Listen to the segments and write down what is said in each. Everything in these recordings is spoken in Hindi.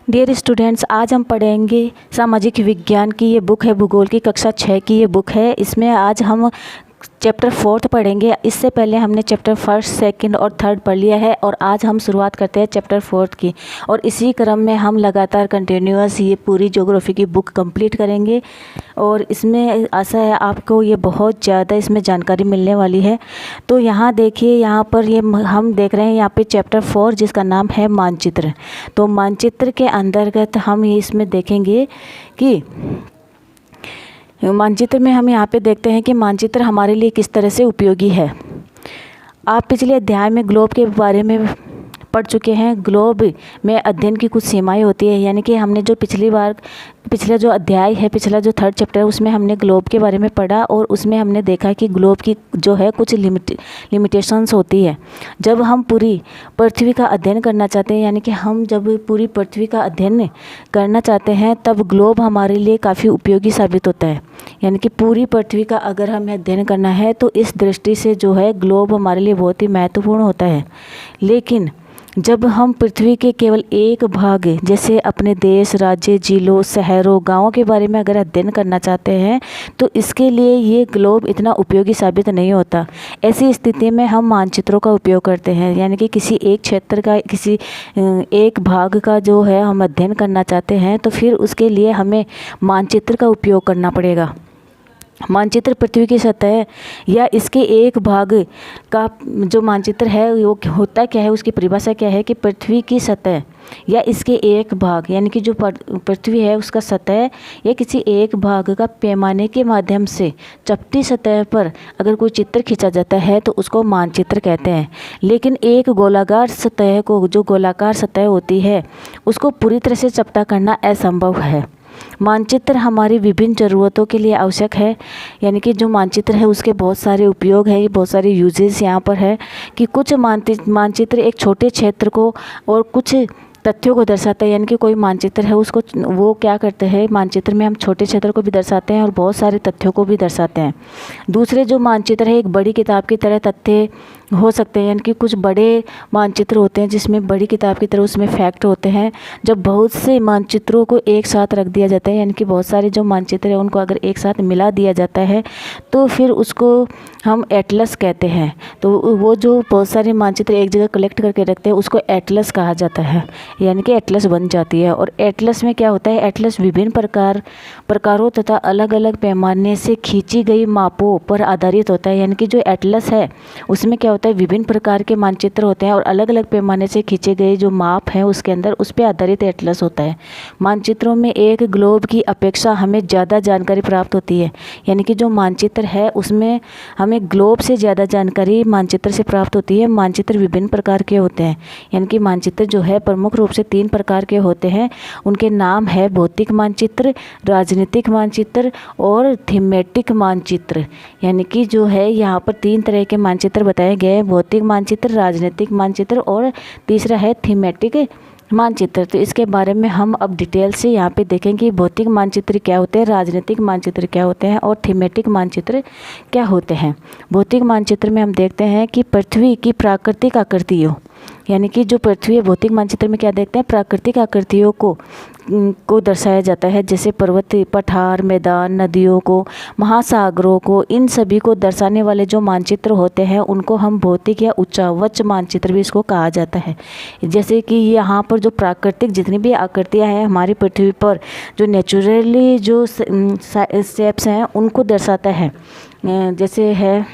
डियर स्टूडेंट्स, आज हम पढ़ेंगे सामाजिक विज्ञान की ये बुक है, भूगोल की कक्षा 6 की ये बुक है। इसमें आज हम चैप्टर 4 पढ़ेंगे। इससे पहले हमने चैप्टर 1, 2 और 3 पढ़ लिया है और आज हम शुरुआत करते हैं चैप्टर 4 की। और इसी क्रम में हम लगातार कंटिन्यूअस ये पूरी ज्योग्राफी की बुक कंप्लीट करेंगे और इसमें आशा है आपको ये बहुत ज़्यादा इसमें जानकारी मिलने वाली है। तो यहाँ देखिए, यहाँ पर ये हम देख रहे हैं यहाँ पे चैप्टर 4 जिसका नाम है मानचित्र। तो मानचित्र के अंतर्गत हम इसमें देखेंगे कि मानचित्र में हम यहाँ पे देखते हैं कि मानचित्र हमारे लिए किस तरह से उपयोगी है। आप पिछले अध्याय में ग्लोब के बारे में पढ़ चुके हैं। ग्लोब में अध्ययन की कुछ सीमाएं होती है, यानी कि हमने जो पिछला जो अध्याय है, पिछला जो 3rd चैप्टर है, उसमें हमने ग्लोब के बारे में पढ़ा और उसमें हमने देखा कि ग्लोब की जो है कुछ लिमिटेशंस होती है। जब हम पूरी पृथ्वी का अध्ययन करना चाहते हैं, यानी कि हम जब पूरी पृथ्वी का अध्ययन करना चाहते हैं, तब ग्लोब हमारे लिए काफ़ी उपयोगी साबित होता है। यानी कि पूरी पृथ्वी का अगर हमें अध्ययन करना है तो इस दृष्टि से जो है ग्लोब हमारे लिए बहुत ही महत्वपूर्ण होता है। लेकिन जब हम पृथ्वी के केवल एक भाग जैसे अपने देश, राज्य, जिलों, शहरों, गांवों के बारे में अगर अध्ययन करना चाहते हैं तो इसके लिए ये ग्लोब इतना उपयोगी साबित नहीं होता। ऐसी स्थिति में हम मानचित्रों का उपयोग करते हैं, यानी कि किसी एक क्षेत्र का, किसी एक भाग का जो है हम अध्ययन करना चाहते हैं तो फिर उसके लिए हमें मानचित्र का उपयोग करना पड़ेगा। मानचित्र पृथ्वी की सतह या इसके एक भाग का जो मानचित्र है वो होता क्या है, उसकी परिभाषा क्या है कि पृथ्वी की सतह या इसके एक भाग, यानी कि जो पृथ्वी है उसका सतह या किसी एक भाग का पैमाने के माध्यम से चपटी सतह पर अगर कोई चित्र खींचा जाता है तो उसको मानचित्र कहते हैं। लेकिन एक गोलाकार सतह को, जो गोलाकार सतह होती है, उसको पूरी तरह से चपटा करना असंभव है। मानचित्र हमारी विभिन्न ज़रूरतों के लिए आवश्यक है, यानी कि जो मानचित्र है उसके बहुत सारे उपयोग है, बहुत सारे यूजेस यहाँ पर है कि कुछ मानचित्र एक छोटे क्षेत्र को और कुछ तथ्यों को दर्शाता है। यानी कि कोई मानचित्र है उसको वो क्या करते हैं, मानचित्र में हम छोटे क्षेत्र को भी दर्शाते हैं और बहुत सारे तथ्यों को भी दर्शाते हैं। दूसरे जो मानचित्र है एक बड़ी किताब की तरह तथ्य हो सकते हैं, यानी कि कुछ बड़े मानचित्र होते हैं जिसमें बड़ी किताब की तरह उसमें फैक्ट होते हैं। जब बहुत से मानचित्रों को एक साथ रख दिया जाता है, यानी कि बहुत सारे जो मानचित्र है उनको अगर एक साथ मिला दिया जाता है तो फिर उसको हम एटलस कहते हैं। तो वो जो बहुत सारे मानचित्र एक जगह कलेक्ट करके रखते हैं उसको एटलस कहा जाता है, यानी कि एटलस बन जाती है। और एटलस में क्या होता है, एटलस विभिन्न प्रकारों तथा अलग अलग पैमाने से खींची गई मापों पर आधारित होता है। यानी कि जो एटलस है उसमें क्या होता है, विभिन्न प्रकार के मानचित्र होते हैं और अलग अलग पैमाने से खींचे गए जो माप हैं उसके अंदर उस पर आधारित एटलस होता है। मानचित्रों में एक ग्लोब की अपेक्षा हमें ज़्यादा जानकारी प्राप्त होती है, यानी कि जो मानचित्र है उसमें हमें ग्लोब से ज़्यादा जानकारी मानचित्र से प्राप्त होती है। मानचित्र विभिन्न प्रकार के होते हैं, यानी कि मानचित्र जो है प्रमुख रूप से 3 प्रकार के होते हैं। उनके नाम है भौतिक मानचित्र, राजनीतिक मानचित्र और थीमेटिक मानचित्र। यानी कि जो है यहाँ पर 3 तरह के मानचित्र बताए गए हैं, भौतिक मानचित्र, राजनीतिक मानचित्र और तीसरा है थीमेटिक मानचित्र। तो इसके बारे में हम अब डिटेल से यहाँ पे देखेंगे कि भौतिक मानचित्र क्या होते हैं, राजनीतिक मानचित्र क्या होते हैं और थीमेटिक मानचित्र क्या होते हैं। भौतिक मानचित्र में हम देखते हैं कि पृथ्वी की प्राकृतिक आकृतियों, यानी कि जो पृथ्वी है, भौतिक मानचित्र में क्या देखते हैं, प्राकृतिक आकृतियों को दर्शाया जाता है, जैसे पर्वत, पठार, मैदान, नदियों को, महासागरों को, इन सभी को दर्शाने वाले जो मानचित्र होते हैं उनको हम भौतिक या उच्चावच मानचित्र भी इसको कहा जाता है। जैसे कि यहाँ पर जो प्राकृतिक जितनी भी आकृतियाँ हैं हमारी पृथ्वी पर, जो नेचुरली जो शेप्स हैं उनको दर्शाता है। जैसे है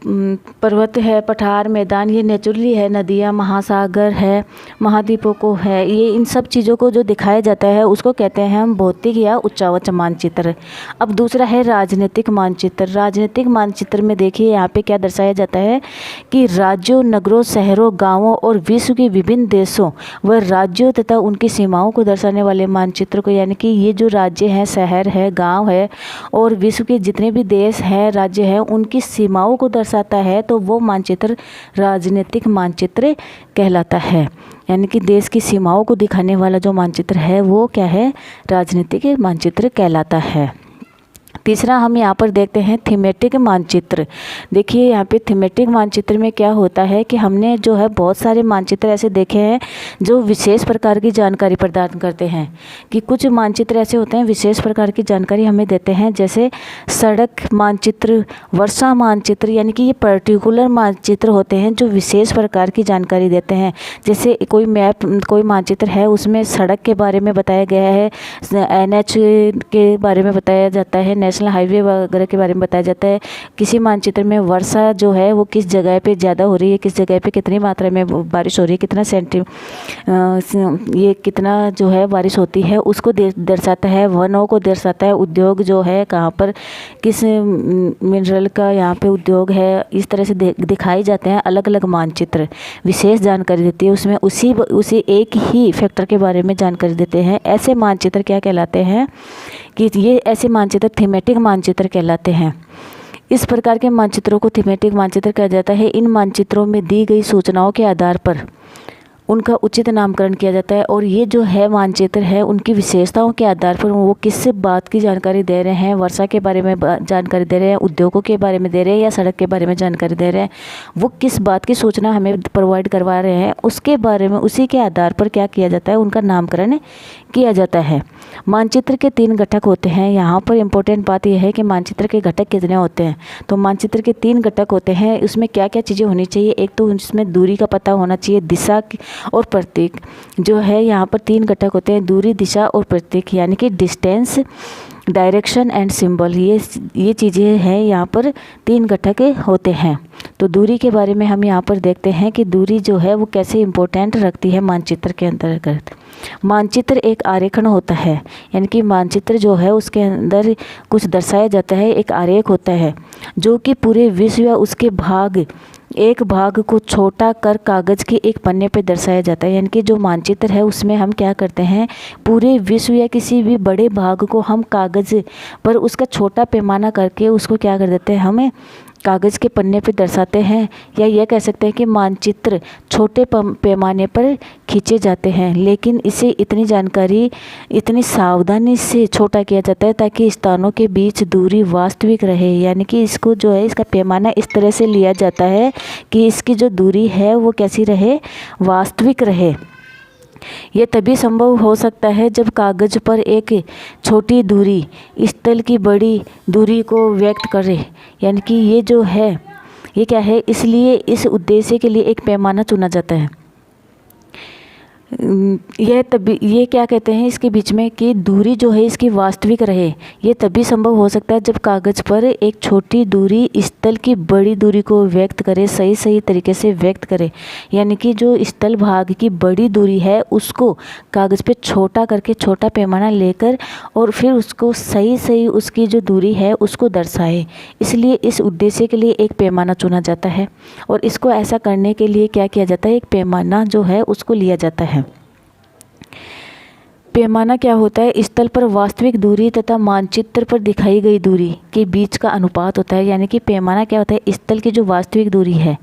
पर्वत है, पठार, मैदान, ये नेचुरली है, नदियाँ, महासागर है, महाद्वीपों को है, ये इन सब चीज़ों को जो दिखाया जाता है उसको कहते हैं हम भौतिक या उच्चावच मानचित्र। अब दूसरा है राजनीतिक मानचित्र। राजनीतिक मानचित्र में देखिए यहाँ पे क्या दर्शाया जाता है कि राज्यों, नगरों, शहरों, गाँवों और विश्व के विभिन्न देशों व राज्यों तथा उनकी सीमाओं को दर्शाने वाले मानचित्र को, यानी कि ये जो राज्य हैं, शहर है, गाँव है और विश्व के जितने भी देश हैं, राज्य हैं, उनकी सीमाओं को आता है तो वो मानचित्र राजनीतिक मानचित्र कहलाता है। यानी कि देश की सीमाओं को दिखाने वाला जो मानचित्र है वो क्या है, राजनीतिक मानचित्र कहलाता है। तीसरा हम यहाँ पर देखते हैं थीमेटिक मानचित्र। देखिए यहाँ पे थीमेटिक मानचित्र में क्या होता है कि हमने जो है बहुत सारे मानचित्र ऐसे देखे हैं जो विशेष प्रकार की जानकारी प्रदान करते हैं, कि कुछ मानचित्र ऐसे होते हैं विशेष प्रकार की जानकारी हमें देते हैं, जैसे सड़क मानचित्र, वर्षा मानचित्र, यानी कि ये पर्टिकुलर मानचित्र होते हैं जो विशेष प्रकार की जानकारी देते हैं। जैसे कोई मैप, कोई मानचित्र है उसमें सड़क के बारे में बताया गया है, NH के बारे में बताया जाता है, नेशनल हाईवे वगैरह के बारे में बताया जाता है। किसी मानचित्र में वर्षा जो है वो किस जगह पे ज़्यादा हो रही है, किस जगह पे कितनी मात्रा में बारिश हो रही है, ये कितना जो है बारिश होती है उसको दर्शाता है। वनों को दर्शाता है। उद्योग जो है कहाँ पर किस मिनरल का यहाँ पे उद्योग है, इस तरह से दिखाई जाते हैं अलग अलग मानचित्र। विशेष जानकारी देती है उसमें, उसी एक ही फैक्टर के बारे में जानकारी देते हैं। ऐसे मानचित्र क्या कहलाते हैं कि ये ऐसे मानचित्र थीमेटिक मानचित्र कहलाते हैं। इस प्रकार के मानचित्रों को थीमेटिक मानचित्र कहा जाता है। इन मानचित्रों में दी गई सूचनाओं के आधार पर उनका उचित नामकरण किया जाता है, और ये जो है मानचित्र है उनकी विशेषताओं के आधार पर वो किस बात की जानकारी दे रहे हैं, वर्षा के बारे में जानकारी दे रहे हैं, उद्योगों के बारे में दे रहे हैं, या सड़क के बारे में जानकारी दे रहे हैं, वो किस बात की सूचना हमें प्रोवाइड करवा रहे हैं उसके बारे में, उसी के आधार पर क्या किया जाता है, उनका नामकरण किया जाता है। मानचित्र के 3 घटक होते हैं। यहाँ पर इम्पोर्टेंट बात यह है कि मानचित्र के घटक कितने होते हैं। तो मानचित्र के 3 घटक होते हैं। उसमें क्या क्या चीज़ें होनी चाहिए, एक तो उसमें दूरी का पता होना चाहिए, दिशा और प्रतीक जो है, यहाँ पर 3 घटक होते हैं, दूरी, दिशा और प्रतीक, यानी कि डिस्टेंस, डायरेक्शन एंड सिंबल। ये चीज़ें हैं, यहाँ पर 3 घटक होते हैं। तो दूरी के बारे में हम यहाँ पर देखते हैं कि दूरी जो है वो कैसे इम्पोर्टेंट रखती है मानचित्र के अंतर्गत। मानचित्र एक आरेखन होता है, यानी कि मानचित्र जो है उसके अंदर कुछ दर्शाया जाता है, एक आरेख होता है जो कि पूरे विश्व या उसके एक भाग को छोटा कर कागज़ के एक पन्ने पे दर्शाया जाता है। यानी कि जो मानचित्र है उसमें हम क्या करते हैं, पूरे विश्व या किसी भी बड़े भाग को हम कागज़ पर उसका छोटा पैमाना करके उसको क्या कर देते हैं, हमें कागज़ के पन्ने पे दर्शाते हैं। या यह कह सकते हैं कि मानचित्र छोटे पैमाने पर खींचे जाते हैं, लेकिन इसे इतनी सावधानी से छोटा किया जाता है ताकि स्थानों के बीच दूरी वास्तविक रहे। यानी कि इसको जो है, इसका पैमाना इस तरह से लिया जाता है कि इसकी जो दूरी है वो कैसी रहे, वास्तविक रहे। ये तभी संभव हो सकता है जब कागज़ पर एक छोटी दूरी स्थल की बड़ी दूरी को व्यक्त करे। यानी कि ये जो है, ये क्या है, इसलिए इस उद्देश्य के लिए एक पैमाना चुना जाता है। ये क्या कहते हैं इसके बीच में कि दूरी जो है इसकी वास्तविक रहे। ये तभी संभव हो सकता है जब कागज़ पर एक छोटी दूरी स्थल की बड़ी दूरी को व्यक्त करे, सही तरीके से व्यक्त करे। यानी कि जो स्थल भाग की बड़ी दूरी है उसको कागज़ पे छोटा करके, छोटा पैमाना लेकर, और फिर उसको सही उसकी जो दूरी है उसको दर्शाए। इसलिए इस उद्देश्य के लिए एक पैमाना चुना जाता है, और इसको ऐसा करने के लिए क्या किया जाता है, एक पैमाना जो है उसको लिया जाता है। पैमाना क्या होता है, स्थल पर वास्तविक दूरी तथा मानचित्र पर दिखाई गई दूरी के बीच का अनुपात होता है। यानी कि पैमाना क्या होता है, स्थल की जो वास्तविक दूरी है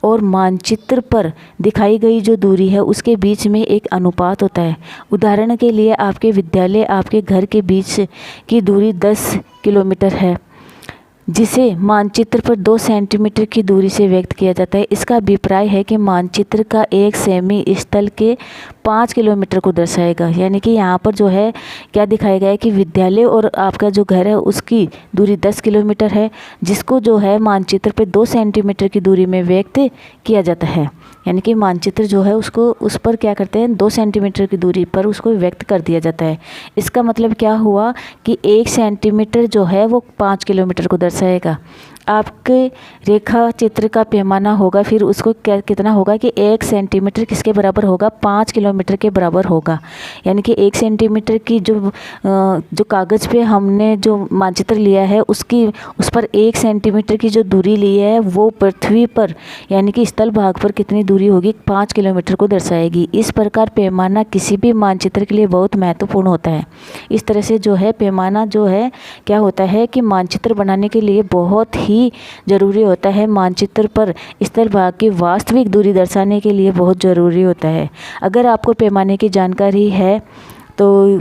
और मानचित्र पर दिखाई गई जो दूरी है उसके बीच में एक अनुपात होता है। उदाहरण के लिए आपके विद्यालय, आपके घर के बीच की दूरी 10 किलोमीटर है, जिसे मानचित्र पर 2 सेंटीमीटर की दूरी से व्यक्त किया जाता है। इसका अभिप्राय है कि मानचित्र का एक सेमी स्थल के 5 किलोमीटर को दर्शाएगा। यानी कि यहाँ पर जो है क्या दिखाया गया है कि विद्यालय और आपका जो घर है उसकी दूरी 10 किलोमीटर है, जिसको जो है मानचित्र पर 2 सेंटीमीटर की दूरी में व्यक्त किया जाता है। यानी कि मानचित्र जो है उसको उस पर क्या करते हैं, 2 सेंटीमीटर की दूरी पर उसको व्यक्त कर दिया जाता है। इसका मतलब क्या हुआ कि 1 सेंटीमीटर जो है वो 5 किलोमीटर को दर्शाएगा। आपके रेखा चित्र का पैमाना होगा, फिर उसको कितना होगा कि 1 सेंटीमीटर किसके बराबर होगा, 5 किलोमीटर के बराबर होगा। यानी कि 1 सेंटीमीटर की जो कागज़ पे हमने जो मानचित्र लिया है उस पर 1 सेंटीमीटर की जो दूरी ली है वो पृथ्वी पर यानी कि स्थल भाग पर कितनी दूरी होगी, 5 किलोमीटर को दर्शाएगी। इस प्रकार पैमाना किसी भी मानचित्र के लिए बहुत महत्वपूर्ण होता है। इस तरह से जो है पैमाना जो है क्या होता है कि मानचित्र बनाने के लिए बहुत ही ज़रूरी होता है। मानचित्र पर स्थल भाग की वास्तविक दूरी दर्शाने के लिए बहुत ज़रूरी होता है। अगर आपको पैमाने की जानकारी है तो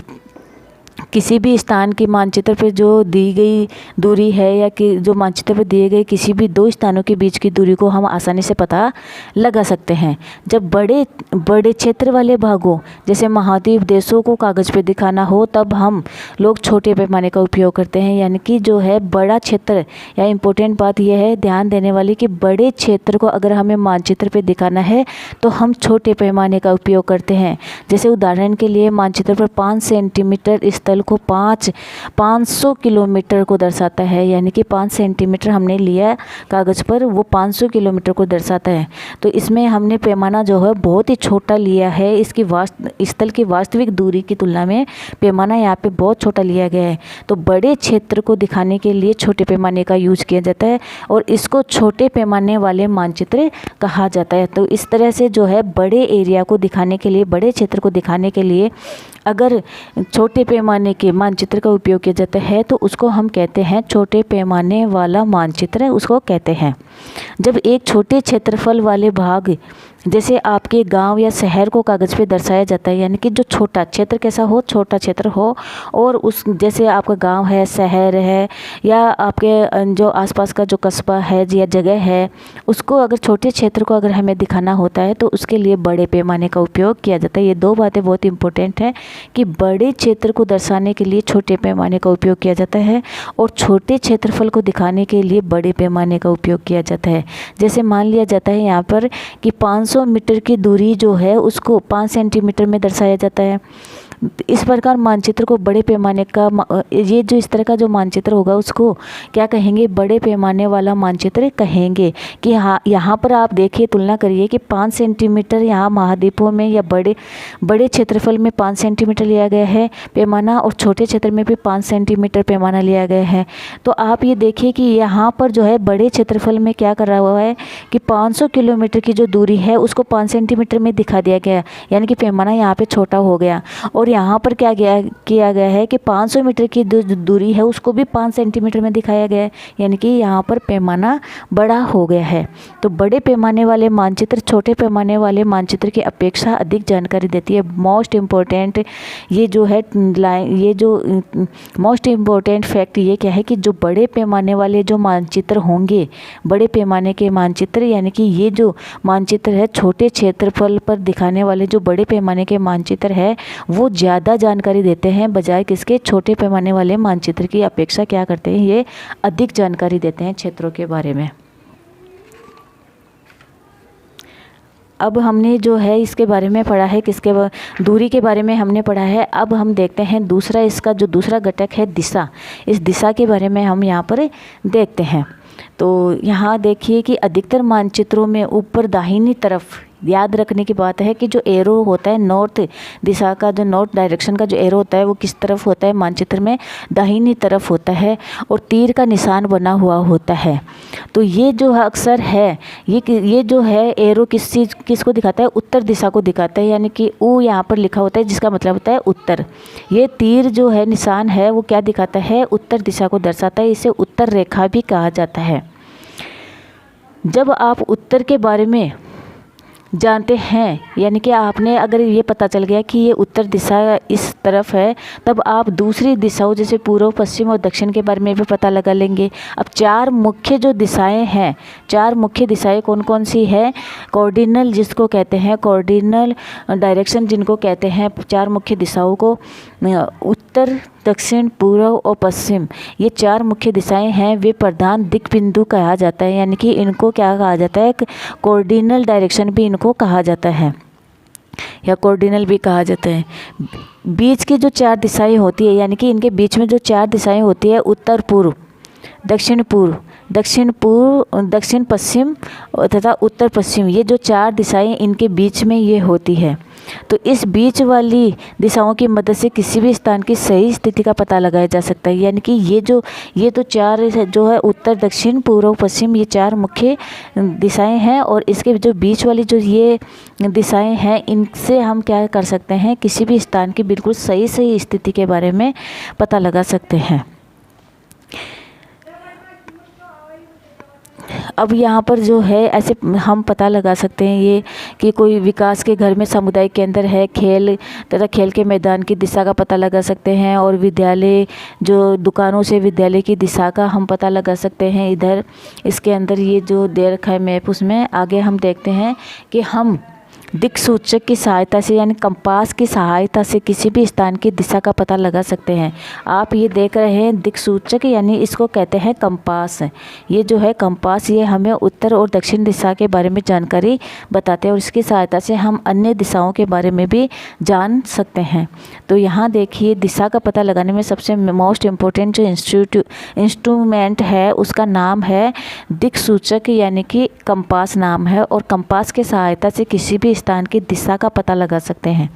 किसी भी स्थान के मानचित्र पर जो दी गई दूरी है या कि जो मानचित्र पर दिए गए किसी भी दो स्थानों के बीच की दूरी को हम आसानी से पता लगा सकते हैं। जब बड़े बड़े क्षेत्र वाले भागों जैसे महाद्वीप देशों को कागज़ पे दिखाना हो तब हम लोग छोटे पैमाने का उपयोग करते हैं। यानी कि जो है बड़ा क्षेत्र, या इम्पोर्टेंट बात यह है ध्यान देने वाली कि बड़े क्षेत्र को अगर हमें मानचित्र पे दिखाना है तो हम छोटे पैमाने का उपयोग करते हैं। जैसे उदाहरण के लिए मानचित्र पर 5 सेंटीमीटर स्थल को 500 किलोमीटर को दर्शाता है। यानी कि 5 सेंटीमीटर हमने लिया कागज़ पर, वो 500 किलोमीटर को दर्शाता है। तो इसमें हमने पैमाना जो है बहुत ही छोटा लिया है। इसकी स्थल की वास्तविक दूरी की तुलना में पैमाना यहाँ पे बहुत छोटा लिया गया है। तो बड़े क्षेत्र को दिखाने के लिए छोटे पैमाने का यूज किया जाता है और इसको छोटे पैमाने वाले मानचित्र कहा जाता है। तो इस तरह से जो है बड़े एरिया को दिखाने के लिए, बड़े क्षेत्र को दिखाने के लिए अगर छोटे पैमाने के मानचित्र का उपयोग किया जाता है तो उसको हम कहते हैं छोटे पैमाने वाला मानचित्र उसको कहते हैं। जब एक छोटे क्षेत्रफल वाले भाग जैसे आपके गांव या शहर को कागज़ पे दर्शाया जाता है, यानी कि जो छोटा क्षेत्र कैसा हो, छोटा क्षेत्र हो, और उस जैसे आपका गांव है, शहर है, या आपके जो आसपास का जो कस्बा है या जगह है, उसको अगर छोटे क्षेत्र को अगर हमें दिखाना होता है तो उसके लिए बड़े पैमाने का उपयोग किया जाता है। ये दो बातें बहुत इंपॉर्टेंट हैं कि बड़े क्षेत्र को दर्शाने के लिए छोटे पैमाने का उपयोग किया जाता है और छोटे क्षेत्रफल को दिखाने के लिए बड़े पैमाने का उपयोग किया जाता है। जैसे मान लिया जाता है यहाँ पर कि 500 मीटर की दूरी जो है उसको 5 सेंटीमीटर में दर्शाया जाता है। इस प्रकार मानचित्र को बड़े पैमाने का, ये जो इस तरह का जो मानचित्र होगा उसको क्या कहेंगे, बड़े पैमाने वाला मानचित्र कहेंगे। कि हाँ, यहाँ पर आप देखिए, तुलना करिए कि 5 सेंटीमीटर यहाँ महाद्वीपों में या बड़े क्षेत्रफल में 5 सेंटीमीटर लिया गया है पैमाना, और छोटे क्षेत्र में भी 5 सेंटीमीटर पैमाना लिया गया है। तो आप ये देखिए कि यहाँ पर जो है बड़े क्षेत्रफल में क्या कर रहा हुआ है कि 500 किलोमीटर की जो दूरी है उसको 5 सेंटीमीटर में दिखा दिया गया, यानी कि पैमाना यहाँ पे छोटा हो गया। और यहाँ पर क्या किया गया है कि 500 मीटर की दूरी है उसको भी 5 सेंटीमीटर में दिखाया गया है, यानी कि यहाँ पर पैमाना बड़ा हो गया है। तो बड़े पैमाने वाले मानचित्र छोटे पैमाने वाले मानचित्र की अपेक्षा अधिक जानकारी देती है। मोस्ट इम्पोर्टेंट ये जो है मोस्ट इम्पोर्टेंट फैक्ट ये क्या है कि जो बड़े पैमाने वाले जो मानचित्र होंगे, बड़े पैमाने के मानचित्र, यानी कि ये जो मानचित्र है छोटे क्षेत्रफल पर दिखाने वाले जो बड़े पैमाने के मानचित्र है वो ज़्यादा जानकारी देते हैं बजाय किसके, छोटे पैमाने वाले मानचित्र की अपेक्षा क्या करते हैं, ये अधिक जानकारी देते हैं क्षेत्रों के बारे में। अब हमने जो है इसके बारे में पढ़ा है, किसके दूरी के बारे में हमने पढ़ा है। अब हम देखते हैं दूसरा, इसका जो दूसरा घटक है दिशा, इस दिशा के बारे में हम यहाँ पर देखते हैं। तो यहाँ देखिए कि अधिकतर मानचित्रों में ऊपर दाहिनी तरफ, याद रखने की बात है कि जो एरो होता है नॉर्थ दिशा का, जो नॉर्थ डायरेक्शन का जो एरो होता है वो किस तरफ होता है मानचित्र में, दाहिनी तरफ होता है और तीर का निशान बना हुआ होता है। तो ये जो है अक्सर है ये जो है एरो किसको दिखाता है, उत्तर दिशा को दिखाता है, यानी कि ऊ यहाँ पर लिखा होता है जिसका मतलब होता है उत्तर। ये तीर जो है निशान है वो क्या दिखाता है, उत्तर दिशा को दर्शाता है। इसे उत्तर रेखा भी कहा जाता है। जब आप उत्तर के बारे में जानते हैं, यानी कि आपने अगर ये पता चल गया कि ये उत्तर दिशा इस तरफ है, तब आप दूसरी दिशाओं जैसे पूर्व, पश्चिम और दक्षिण के बारे में भी पता लगा लेंगे। अब 4 मुख्य जो दिशाएं हैं, 4 मुख्य दिशाएं कौन कौन सी है, कॉर्डिनल जिसको कहते हैं, कॉर्डिनल डायरेक्शन जिनको कहते हैं, 4 मुख्य दिशाओं को उत्तर, दक्षिण, पूर्व और पश्चिम, ये 4 मुख्य दिशाएं हैं। वे प्रधान दिक्बिंदु कहा जाता है, यानी कि इनको क्या कहा जाता है, कॉर्डिनल डायरेक्शन भी इनको कहा जाता है या कॉर्डिनल भी कहा जाता है। बीच की जो 4 दिशाएं होती है, यानी कि इनके बीच में जो 4 दिशाएं होती है, उत्तर पूर्व, दक्षिण पूर्व, दक्षिण पश्चिम तथा उत्तर पश्चिम, ये जो 4 दिशाएं इनके बीच में ये होती है। तो इस बीच वाली दिशाओं की मदद से किसी भी स्थान की सही स्थिति का पता लगाया जा सकता है। यानी कि ये तो 4 जो है उत्तर, दक्षिण, पूर्व, पश्चिम, ये 4 मुख्य दिशाएं हैं और इसके जो बीच वाली जो ये दिशाएं हैं, इनसे हम क्या कर सकते हैं, किसी भी स्थान की बिल्कुल सही स्थिति के बारे में पता लगा सकते हैं। अब यहाँ पर जो है ऐसे हम पता लगा सकते हैं ये कि कोई विकास के घर में सामुदायिक केंद्र है, खेल तथा खेल के मैदान की दिशा का पता लगा सकते हैं, और विद्यालय जो दुकानों से विद्यालय की दिशा का हम पता लगा सकते हैं। इधर इसके अंदर ये जो दे रखा है मैप, उसमें आगे हम देखते हैं कि हम दिक् सूचक की सहायता से यानी कंपास की सहायता से किसी भी स्थान की दिशा का पता लगा सकते हैं। आप ये देख रहे हैं दिक् सूचक, यानी इसको कहते हैं कंपास। ये जो है कंपास, ये हमें उत्तर और दक्षिण दिशा के बारे में जानकारी बताते हैं, और इसकी सहायता से हम अन्य दिशाओं के बारे में भी जान सकते हैं। तो यहाँ देखिए, दिशा का पता लगाने में सबसे मोस्ट इम्पोर्टेंट जो इंस्ट्रूमेंट है उसका नाम है दिक् सूचक, यानी कि कंपास नाम है, और कंपास की सहायता से किसी भी स्थान की दिशा का पता लगा सकते हैं।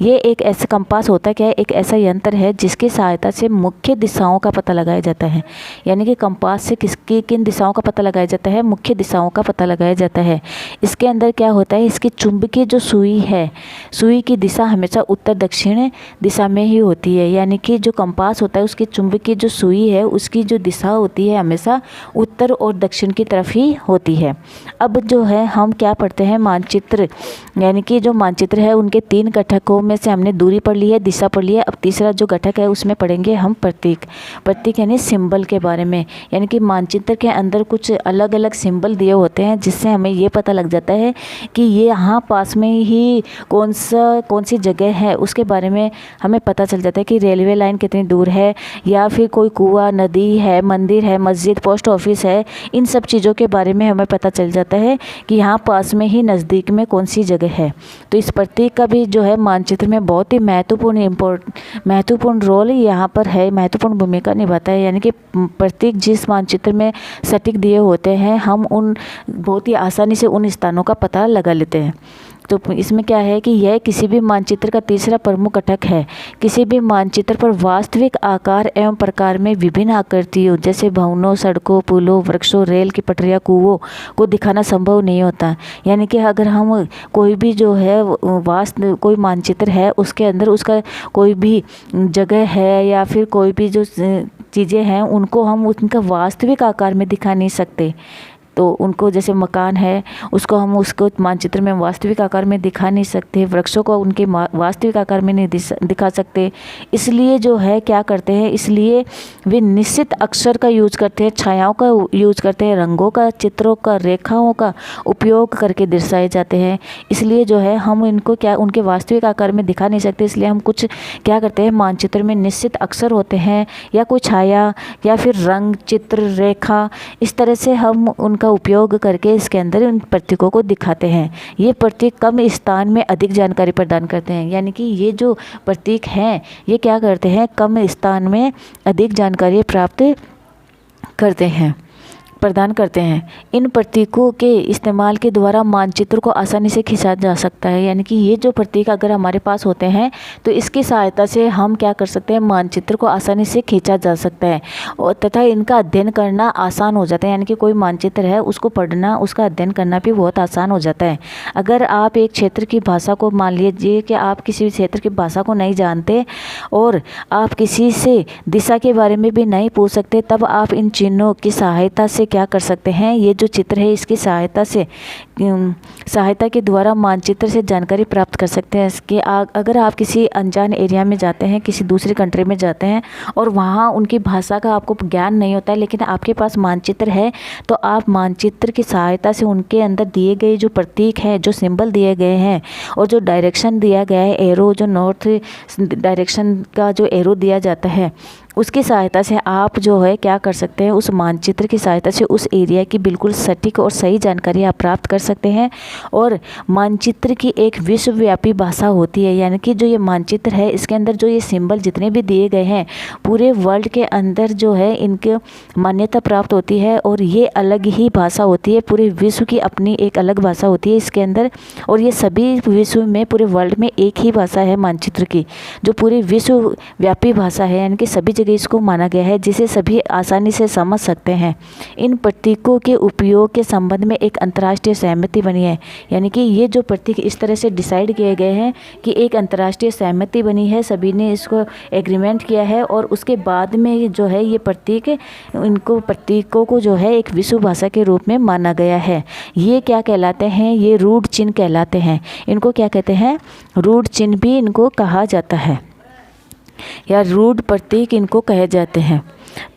ये एक ऐसा कंपास होता क्या है, एक ऐसा यंत्र है जिसकी सहायता से मुख्य दिशाओं का पता लगाया जाता है। यानी कि कंपास से किसकी किन दिशाओं का पता लगाया जाता है, मुख्य दिशाओं का पता लगाया जाता है। इसके अंदर क्या होता है, इसकी चुंबकीय जो सुई है, सुई की दिशा हमेशा उत्तर दक्षिण दिशा में ही होती है। यानी कि जो कंपास होता है उसकी चुंबकीय जो सुई है उसकी जो दिशा होती है हमेशा उत्तर और दक्षिण की तरफ ही होती है। अब जो है हम क्या पढ़ते हैं, मानचित्र, यानी कि जो मानचित्र है उनके 3 घटकों में से हमने दूरी पढ़ ली है, दिशा पढ़ ली है। अब तीसरा जो घटक है उसमें पढ़ेंगे हम प्रतीक। प्रतीक यानी सिंबल के बारे में, यानी कि मानचित्र के अंदर कुछ अलग अलग सिंबल दिए होते हैं जिससे हमें ये पता लग जाता है कि ये यहाँ पास में ही कौन सी जगह है, उसके बारे में हमें पता चल जाता है कि रेलवे लाइन कितनी दूर है, या फिर कोई कुआं, नदी है, मंदिर है, मस्जिद, पोस्ट ऑफिस है। इन सब चीज़ों के बारे में हमें पता चल जाता है कि यहाँ पास में ही नज़दीक में कौन सी जगह है। तो इस प्रतीक का भी जो है मानचित्र में बहुत ही महत्वपूर्ण रोल यहाँ पर है, महत्वपूर्ण भूमिका निभाता है। यानी कि प्रतीक जिस मानचित्र में सटीक दिए होते हैं, हम उन बहुत ही आसानी से उन स्थानों का पता लगा लेते हैं। तो इसमें क्या है कि यह किसी भी मानचित्र का तीसरा प्रमुख घटक है। किसी भी मानचित्र पर वास्तविक आकार एवं प्रकार में विभिन्न आकृतियों जैसे भवनों, सड़कों, पुलों, वृक्षों, रेल की पटरियां, कुओं को दिखाना संभव नहीं होता। यानी कि अगर हम कोई भी जो है कोई मानचित्र है उसके अंदर उसका कोई भी जगह है या फिर कोई भी जो चीज़ें हैं उनको हम उनका वास्तविक आकार में दिखा नहीं सकते। तो उनको जैसे मकान है उसको हम उसको मानचित्र में वास्तविक आकार में दिखा नहीं सकते, वृक्षों को उनके वास्तविक आकार में नहीं दिखा सकते। इसलिए जो है क्या करते हैं, इसलिए वे निश्चित अक्षर का यूज करते हैं, छायाओं का यूज करते हैं, रंगों का, चित्रों का, रेखाओं का उपयोग करके दर्शाए जाते हैं। इसलिए जो है हम इनको क्या उनके वास्तविक आकार में दिखा नहीं सकते, इसलिए हम कुछ क्या करते हैं, मानचित्र में निश्चित अक्षर होते हैं या कोई छाया या फिर रंग, चित्र, रेखा, इस तरह से हम उनका उपयोग करके इसके अंदर उन प्रतीकों को दिखाते हैं। ये प्रतीक कम स्थान में अधिक जानकारी प्रदान करते हैं। यानी कि ये जो प्रतीक हैं ये क्या करते हैं, कम स्थान में अधिक जानकारी प्राप्त प्रदान करते हैं। इन प्रतीकों के इस्तेमाल के द्वारा मानचित्र को आसानी से खींचा जा सकता है। यानी कि ये जो प्रतीक अगर हमारे पास होते हैं तो इसकी सहायता से हम क्या कर सकते हैं, मानचित्र को आसानी से खींचा जा सकता है और तथा इनका अध्ययन करना आसान हो जाता है। यानी कि कोई मानचित्र है उसको पढ़ना, उसका अध्ययन करना भी बहुत आसान हो जाता है। अगर आप एक क्षेत्र की भाषा को, मान लीजिए कि आप किसी क्षेत्र की भाषा को नहीं जानते और आप किसी से दिशा के बारे में भी नहीं पूछ सकते, तब आप इन चिन्हों की सहायता से क्या कर सकते हैं, ये जो चित्र है इसकी सहायता के द्वारा मानचित्र से जानकारी प्राप्त कर सकते हैं। इसके अगर आप किसी अनजान एरिया में जाते हैं, किसी दूसरी कंट्री में जाते हैं और वहाँ उनकी भाषा का आपको ज्ञान नहीं होता है, लेकिन आपके पास मानचित्र है, तो आप मानचित्र की सहायता से उनके अंदर दिए गए जो प्रतीक हैं, जो सिंबल दिए गए हैं और जो डायरेक्शन दिया गया है, एरो, जो नॉर्थ डायरेक्शन का जो एरो दिया जाता है, उसकी सहायता से आप जो है क्या कर सकते हैं, उस मानचित्र की सहायता से उस एरिया की बिल्कुल सटीक और सही जानकारी आप प्राप्त कर सकते हैं। और मानचित्र की एक विश्वव्यापी भाषा होती है। यानी कि जो ये मानचित्र है इसके अंदर जो ये सिंबल जितने भी दिए गए हैं पूरे वर्ल्ड के अंदर जो है इनके मान्यता प्राप्त होती है और ये अलग ही भाषा होती है। पूरे विश्व की अपनी एक अलग भाषा होती है इसके अंदर, और ये सभी विश्व में, पूरे वर्ल्ड में एक ही भाषा है मानचित्र की, जो पूरी विश्वव्यापी भाषा है। यानी कि सभी इसको माना गया है जिसे सभी आसानी से समझ सकते हैं। इन प्रतीकों के उपयोग के संबंध में एक अंतर्राष्ट्रीय सहमति बनी है, यानी कि ये जो प्रतीक इस तरह से डिसाइड किए गए हैं कि एक अंतर्राष्ट्रीय सहमति बनी है, सभी ने इसको एग्रीमेंट किया है और उसके बाद में जो है ये प्रतीक, इनको प्रतीकों को जो है एक विश्व भाषा के रूप में माना गया है। ये क्या कहलाते हैं? ये रूढ़ चिन्ह कहलाते हैं। इनको क्या कहते हैं? रूढ़ चिन्ह भी इनको कहा जाता है, या रूढ़ प्रतीक इनको कहे जाते हैं।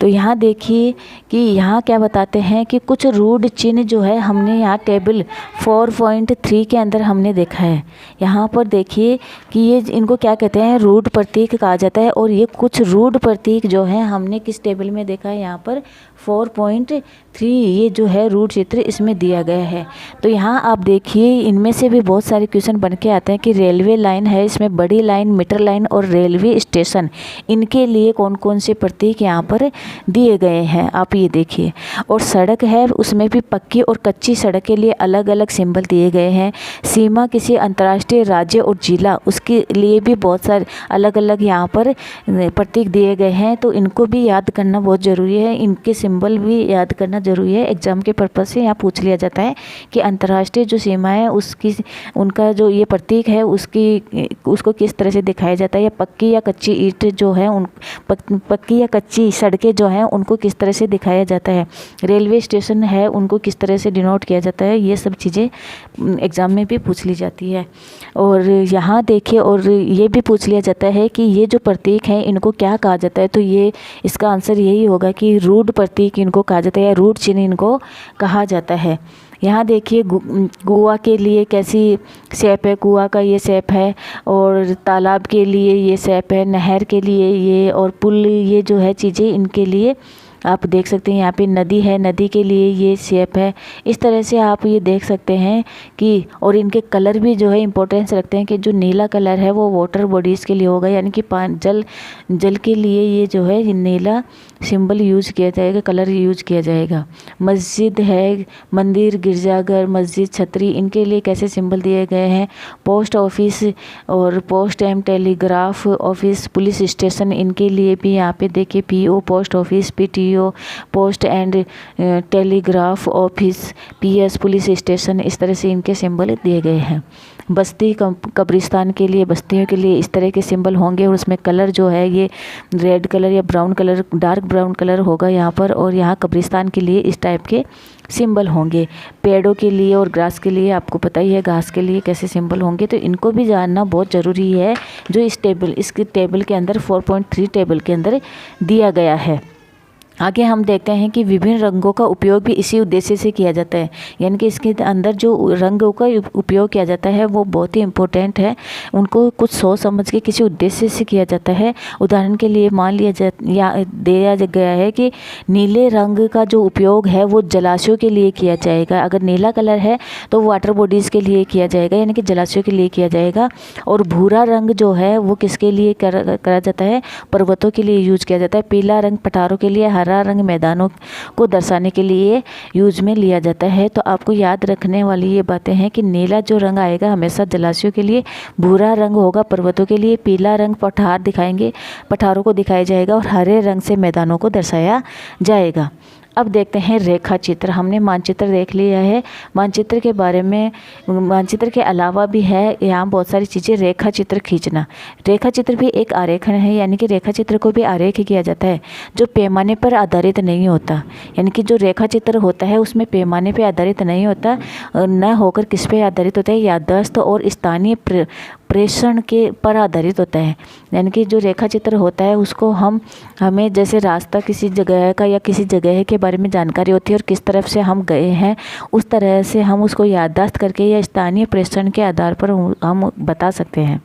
तो यहाँ देखिए कि यहाँ क्या बताते हैं कि कुछ रूढ़ चिन्ह जो है हमने यहाँ टेबल 4.3 के अंदर हमने देखा है। यहाँ पर देखिए कि ये इनको क्या कहते हैं? रूढ़ प्रतीक कहा जाता है। और ये कुछ रूढ़ प्रतीक जो है हमने किस टेबल में देखा है? यहाँ पर 4.3 ये जो है रूढ़ चित्र इसमें दिया गया है। तो यहाँ आप देखिए इनमें से भी बहुत सारे क्वेश्चन बन के आते हैं कि रेलवे लाइन है, इसमें बड़ी लाइन, मीटर लाइन और रेलवे स्टेशन, इनके लिए कौन कौन से प्रतीक यहाँ पर दिए गए हैं, आप ये देखिए। और सड़क है, उसमें भी पक्की और कच्ची सड़क के लिए अलग अलग सिंबल दिए गए हैं। सीमा किसी अंतर्राष्ट्रीय राज्य और जिला, उसके लिए भी बहुत सारे अलग अलग यहाँ पर प्रतीक दिए गए हैं। तो इनको भी याद करना बहुत ज़रूरी है, इनके सिंबल भी याद करना ज़रूरी है। एग्जाम के पर्पज़ से यहाँ पूछ लिया जाता है कि अंतर्राष्ट्रीय जो सीमा है उसकी, उनका जो ये प्रतीक है उसको किस तरह से दिखाया जाता है, या पक्की या कच्ची ईंट जो है उन पक्की या कच्ची सड़कें जो हैं उनको किस तरह से दिखाया जाता है, रेलवे स्टेशन है उनको किस तरह से डिनोट किया जाता है। ये सब चीज़ें एग्ज़ाम में भी पूछ ली जाती है। और यहाँ देखिए, और ये भी पूछ लिया जाता है कि ये जो प्रतीक हैं इनको क्या कहा जाता है। तो ये इसका आंसर यही होगा कि रूढ़ प्रतीक इनको कहा जाता है, या रूढ़ चिन्ह इनको कहा जाता है। यहाँ देखिए कुआं के लिए कैसी शेप है, कुआं का ये शेप है, और तालाब के लिए ये शेप है, नहर के लिए ये, और पुल, ये जो है चीज़ें इनके लिए आप देख सकते हैं। यहाँ पे नदी है, नदी के लिए ये शेप है। इस तरह से आप ये देख सकते हैं कि, और इनके कलर भी जो है इम्पोर्टेंस रखते हैं कि जो नीला कलर है वो वाटर बॉडीज़ के लिए होगा, यानी कि जल के लिए ये जो है नीला सिंबल यूज किया जाएगा, कलर यूज किया जाएगा। मस्जिद है, मंदिर, गिरजाघर, मस्जिद, छतरी, इनके लिए कैसे सिंबल दिए गए हैं। पोस्ट ऑफिस और post and telegraph office, police station, इनके लिए भी यहाँ पे देखिए PO post office, PTO post and telegraph office, PS police station, इस तरह से इनके सिंबल दिए गए हैं। बस्ती कब्रिस्तान के लिए, बस्तियों के लिए इस तरह के सिंबल होंगे, और उसमें कलर जो है ये रेड कलर या brown colour, dark brown colour होगा यहाँ पर। और यहाँ कब्रिस्तान के लिए इस टाइप के सिंबल होंगे। पेड़ों के लिए और ग्रास के लिए आपको पता ही है घास के लिए कैसे सिंबल होंगे, तो इनको भी जानना बहुत ज़रूरी है, जो इसके टेबल के अंदर 4.3 टेबल के अंदर दिया गया है। आगे हम देखते हैं कि विभिन्न रंगों का उपयोग भी इसी उद्देश्य से किया जाता है, यानी कि इसके अंदर जो रंगों का उपयोग किया जाता है वो बहुत ही इम्पोर्टेंट है, उनको कुछ सोच समझ के किसी उद्देश्य से किया जाता है। उदाहरण के लिए मान लिया दिया गया है कि नीले रंग का जो उपयोग है वो जलाशयों के लिए किया जाएगा। अगर नीला कलर है तो वाटर बॉडीज़ के लिए किया जाएगा, यानी कि जलाशयों के लिए किया जाएगा। और भूरा रंग जो है वो किसके लिए करा जाता है? पर्वतों के लिए यूज किया जाता है। पीला रंग पठारों के लिए, हरा रंग मैदानों को दर्शाने के लिए यूज में लिया जाता है। तो आपको याद रखने वाली ये बातें हैं कि नीला जो रंग आएगा हमेशा जलाशयों के लिए, भूरा रंग होगा पर्वतों के लिए, पीला रंग पठारों को दिखाया जाएगा, और हरे रंग से मैदानों को दर्शाया जाएगा। अब देखते हैं रेखा चित्र। हमने मानचित्र देख लिया है, मानचित्र के बारे में, मानचित्र के अलावा भी है यहाँ बहुत सारी चीज़ें। रेखा चित्र खींचना, रेखा चित्र भी एक आरेखन है, यानी कि रेखा चित्र को भी आरेख किया जाता है जो पैमाने पर आधारित नहीं होता। यानी कि जो रेखा चित्र होता है उसमें पैमाने पर आधारित नहीं होता, न होकर किस पे आधारित होता है? याददाश्त और स्थानीय प्रेषण के पर आधारित होता है। यानी कि जो रेखा चित्र होता है उसको हमें जैसे रास्ता किसी जगह का या किसी जगह के बारे में जानकारी होती है और किस तरफ से हम गए हैं, उस तरह से हम उसको याददाश्त करके या स्थानीय प्रेषण के आधार पर हम बता सकते हैं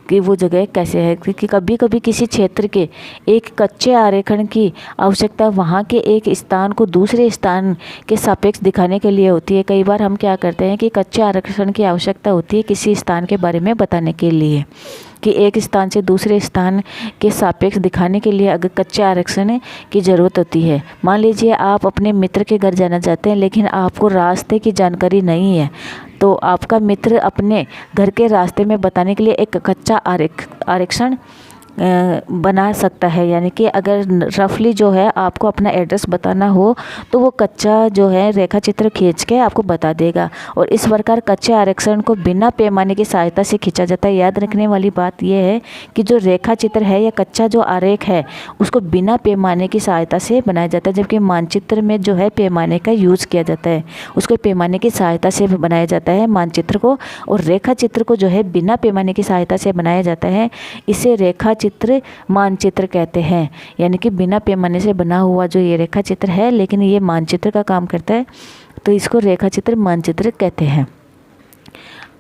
कि वो जगह कैसे है। क्योंकि कभी कभी किसी क्षेत्र के एक कच्चे आरेखन की आवश्यकता वहाँ के एक स्थान को दूसरे स्थान के सापेक्ष दिखाने के लिए होती है। कई बार हम क्या करते हैं कि कच्चे आरेखन की आवश्यकता होती है किसी स्थान के बारे में बताने के लिए, कि एक स्थान से दूसरे स्थान के सापेक्ष दिखाने के लिए अगर कच्चे आरक्षण की ज़रूरत होती है। मान लीजिए आप अपने मित्र के घर जाना चाहते हैं लेकिन आपको रास्ते की जानकारी नहीं है, तो आपका मित्र अपने घर के रास्ते में बताने के लिए एक कच्चा आरक्षण बना सकता है। यानी कि अगर रफली जो है आपको अपना एड्रेस बताना हो तो वो कच्चा जो है रेखा चित्र खींच के आपको बता देगा। और इस प्रकार कच्चे आरेखण को बिना पैमाने की सहायता से खींचा जाता है। याद रखने वाली बात यह है कि जो रेखा चित्र है या कच्चा जो आरेख है उसको बिना पैमाने की सहायता से बनाया जाता है, जबकि मानचित्र में जो है पैमाने का यूज़ किया जाता है। उसको पैमाने की सहायता से बनाया जाता है मानचित्र को, और रेखा चित्र को जो है बिना पैमाने की सहायता से बनाया जाता है। इसे रेखा चित्र मानचित्र कहते हैं। यानी कि बिना पैमाने से बना हुआ जो ये रेखा चित्र है, लेकिन ये मानचित्र का काम करता है, तो इसको रेखा चित्र मानचित्र कहते हैं।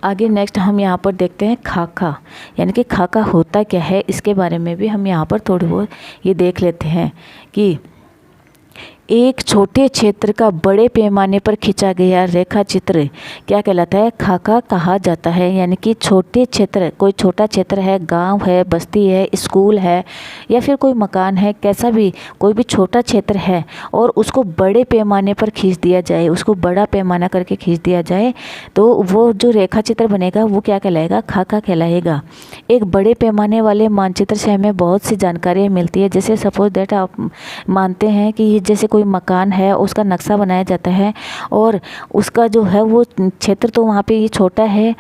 आगे नेक्स्ट हम यहाँ पर देखते हैं खाका। यानी कि खाका होता क्या है, इसके बारे में भी हम यहाँ पर थोड़ी बहुत ये देख लेते हैं कि एक छोटे क्षेत्र का बड़े पैमाने पर खींचा गया रेखा चित्र क्या कहलाता है, खाका कहा जाता है। यानी कि छोटे क्षेत्र, कोई छोटा क्षेत्र है, गांव है, बस्ती है, स्कूल है या फिर कोई मकान है, कैसा भी कोई भी छोटा क्षेत्र है और उसको बड़े पैमाने पर खींच दिया जाए, उसको बड़ा पैमाना करके खींच दिया जाए, तो वो जो रेखा चित्र बनेगा वो क्या कहलाएगा, खाका कहलाएगा। एक बड़े पैमाने वाले मानचित्र से हमें बहुत सी जानकारियाँ मिलती है। जैसे सपोज दैट आप मानते हैं कि जैसे कोई मकान है, उसका नक्शा बनाया जाता है और उसका जो है वो क्षेत्र तो वहाँ पे ये छोटा है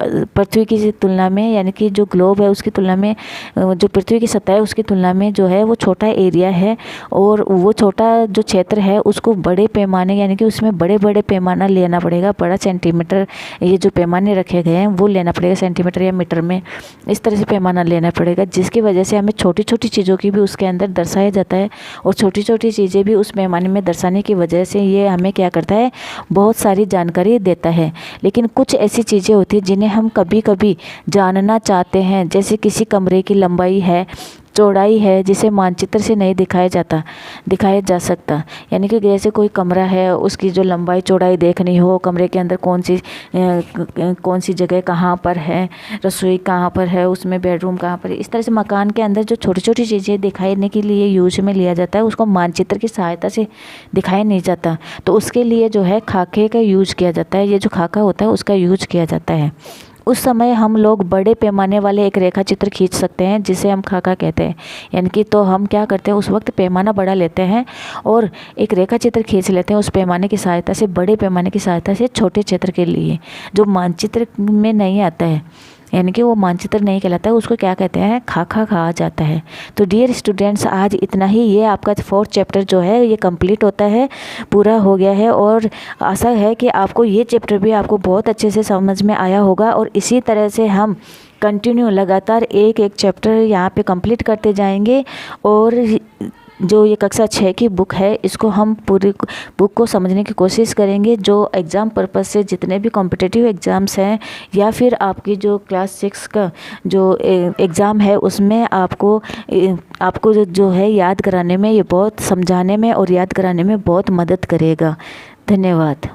पृथ्वी की तुलना में, यानी कि जो ग्लोब है उसकी तुलना में, जो पृथ्वी की सतह है उसकी तुलना में जो है वो छोटा एरिया है। और वो छोटा जो क्षेत्र है उसको बड़े पैमाने, यानी कि उसमें बड़े बड़े पैमाना लेना पड़ेगा, बड़ा सेंटीमीटर, ये जो पैमाने रखे गए हैं वो लेना पड़ेगा, सेंटीमीटर या मीटर में इस तरह से पैमाना लेना पड़ेगा, जिसकी वजह से हमें छोटी छोटी चीज़ों की भी उसके अंदर दर्शाया जाता है। और छोटी छोटी चीज़ें भी उस पैमाने में दर्शाने की वजह से ये हमें क्या करता है, बहुत सारी जानकारी देता है। लेकिन कुछ ऐसी चीज़ें होती हैं जिन्हें हम कभी कभी जानना चाहते हैं, जैसे किसी कमरे की लंबाई है, चौड़ाई है, जिसे मानचित्र से नहीं दिखाया जा सकता। यानी कि जैसे कोई कमरा है, उसकी जो लंबाई चौड़ाई देखनी हो, कमरे के अंदर कौन सी जगह कहाँ पर है, रसोई कहाँ पर है, उसमें बेडरूम कहाँ पर है, इस तरह से मकान के अंदर जो छोटी छोटी चीज़ें दिखाने के लिए यूज में लिया जाता है उसको मानचित्र की सहायता से दिखाया नहीं जाता। तो उसके लिए जो है खाके का यूज किया जाता है, ये जो खाका होता है उसका यूज किया जाता है। उस समय हम लोग बड़े पैमाने वाले एक रेखा चित्र खींच सकते हैं जिसे हम खाका कहते हैं। यानी कि तो हम क्या करते हैं, उस वक्त पैमाना बड़ा लेते हैं और एक रेखा चित्र खींच लेते हैं उस पैमाने की सहायता से, बड़े पैमाने की सहायता से छोटे क्षेत्र के लिए, जो मानचित्र में नहीं आता है, यानी कि वो मानचित्र नहीं कहलाता है, उसको क्या कहते हैं, खाका कहा जाता है। तो डियर स्टूडेंट्स, आज इतना ही। ये आपका 4th चैप्टर जो है ये कंप्लीट होता है, पूरा हो गया है, और आशा है कि आपको ये चैप्टर भी आपको बहुत अच्छे से समझ में आया होगा। और इसी तरह से हम कंटिन्यू लगातार एक एक चैप्टर यहाँ पे कंप्लीट करते जाएंगे। और जो ये कक्षा 6 की बुक है इसको हम पूरी बुक को समझने की कोशिश करेंगे। जो एग्ज़ाम पर्पस से जितने भी कॉम्पिटिटिव एग्ज़ाम्स हैं या फिर आपकी जो क्लास 6 का जो एग्ज़ाम है उसमें आपको जो है याद कराने में, ये बहुत समझाने में और याद कराने में बहुत मदद करेगा। धन्यवाद।